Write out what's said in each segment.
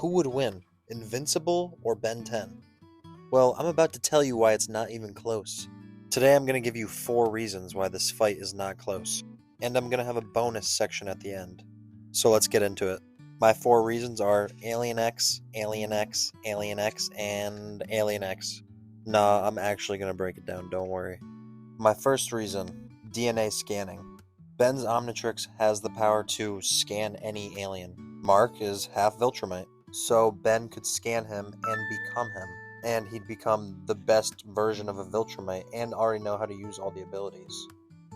Who would win, Invincible or Ben 10? Well, I'm about to tell you why it's not even close. Today I'm going to give you 4 reasons why this fight is not close, and I'm going to have a bonus section at the end. So let's get into it. My 4 reasons are Alien X, Alien X, Alien X, and Alien X. Nah, I'm actually going to break it down, don't worry. My first reason, DNA scanning. Ben's Omnitrix has the power to scan any alien. Mark is half Viltrumite, so Ben could scan him and become him, and he'd become the best version of a Viltrumite and already know how to use all the abilities.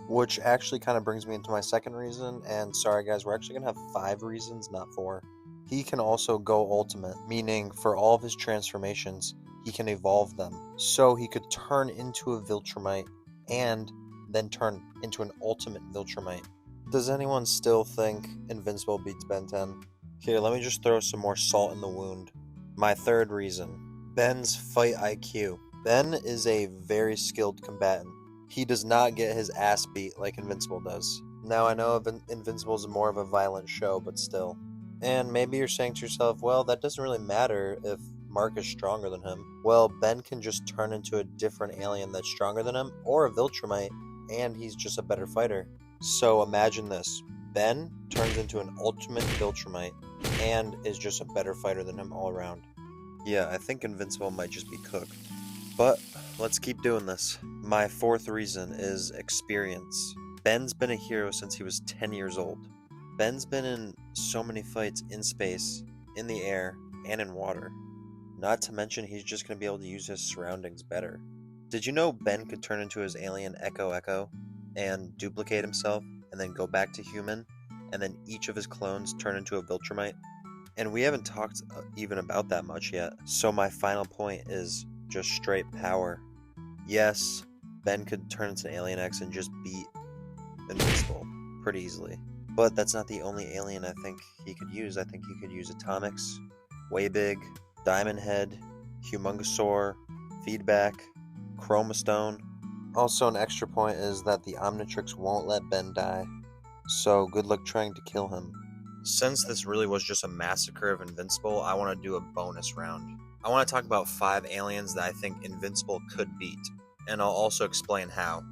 Which actually kind of brings me into my second reason, and sorry guys, we're actually going to have 5 reasons, not 4. He can also go ultimate, meaning for all of his transformations, he can evolve them. So he could turn into a Viltrumite and then turn into an ultimate Viltrumite. Does anyone still think Invincible beats Ben 10? Here, let me just throw some more salt in the wound. My third reason, Ben's fight IQ. Ben is a very skilled combatant. He does not get his ass beat like Invincible does. Now I know Invincible is more of a violent show, but still. And maybe you're saying to yourself, well, that doesn't really matter if Mark is stronger than him. Well, Ben can just turn into a different alien that's stronger than him, or a Viltrumite, and he's just a better fighter. So imagine this. Ben turns into an ultimate Viltrumite, and is just a better fighter than him all around. Yeah, I think Invincible might just be cooked. But let's keep doing this. My fourth reason is experience. Ben's been a hero since he was 10 years old. Ben's been in so many fights in space, in the air, and in water. Not to mention he's just going to be able to use his surroundings better. Did you know Ben could turn into his alien Echo and duplicate himself and then go back to human, and then each of his clones turn into a Viltrumite? And we haven't talked even about that much yet. So my final point is just straight power. Yes, Ben could turn into an Alien X and just beat Invincible pretty easily. But that's not the only alien I think he could use. I think he could use Atomics, Way Big, Diamond Head, Humongousaur, Feedback, Chromastone. Also, an extra point is that the Omnitrix won't let Ben die, so good luck trying to kill him. Since this really was just a massacre of Invincible, I want to do a bonus round. I want to talk about 5 aliens that I think Invincible could beat, and I'll also explain how.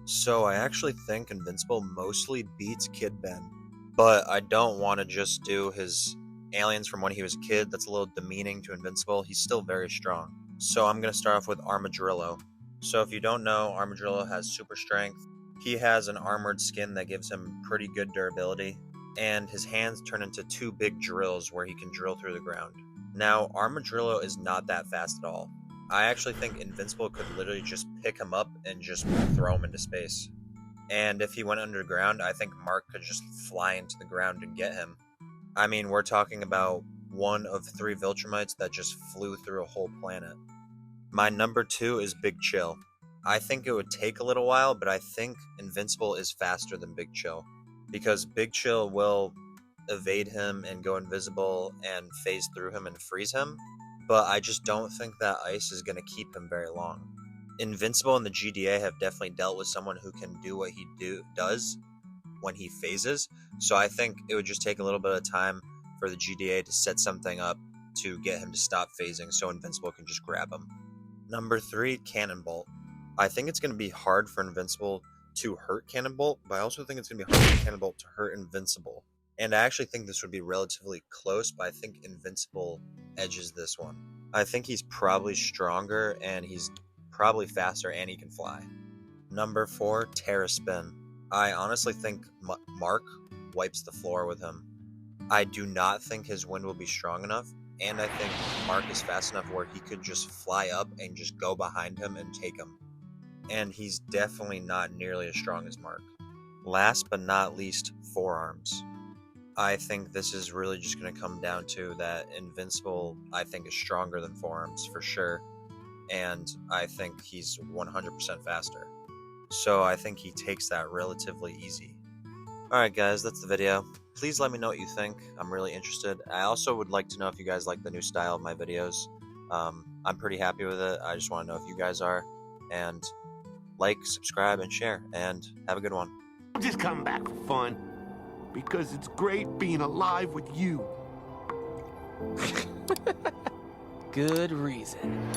So I actually think Invincible mostly beats Kid Ben, but I don't want to just do his aliens from when he was a kid. That's a little demeaning to Invincible. He's still very strong. So I'm going to start off with Armadillo. So if you don't know, Armadillo has super strength. He has an armored skin that gives him pretty good durability, and his hands turn into 2 big drills where he can drill through the ground. Now, Armadillo is not that fast at all. I actually think Invincible could literally just pick him up and just throw him into space. And if he went underground, I think Mark could just fly into the ground and get him. I mean, we're talking about one of 3 Viltrumites that just flew through a whole planet. My number 2 is Big Chill. I think it would take a little while, but I think Invincible is faster than Big Chill, because Big Chill will evade him and go invisible and phase through him and freeze him, but I just don't think that ice is going to keep him very long. Invincible and the GDA have definitely dealt with someone who can do what he does when he phases, so I think it would just take a little bit of time for the GDA to set something up to get him to stop phasing so Invincible can just grab him. Number 3, Cannonbolt. I think it's going to be hard for Invincible to hurt Cannonbolt, but I also think it's going to be hard for Cannonbolt to hurt Invincible. And I actually think this would be relatively close, but I think Invincible edges this one. I think he's probably stronger, and he's probably faster, and he can fly. Number 4, Terra Spin. I honestly think Mark wipes the floor with him. I do not think his wind will be strong enough, and I think Mark is fast enough where he could just fly up and just go behind him and take him. And he's definitely not nearly as strong as Mark. Last but not least, Forearms. I think this is really just going to come down to that Invincible, I think, is stronger than Forearms for sure, and I think he's 100% faster. So I think he takes that relatively easy. Alright guys, that's the video. Please let me know what you think. I'm really interested. I also would like to know if you guys like the new style of my videos. I'm pretty happy with it. I just want to know if you guys are. And like, subscribe, and share. And have a good one. I'm just coming back for fun. Because it's great being alive with you. Good reason.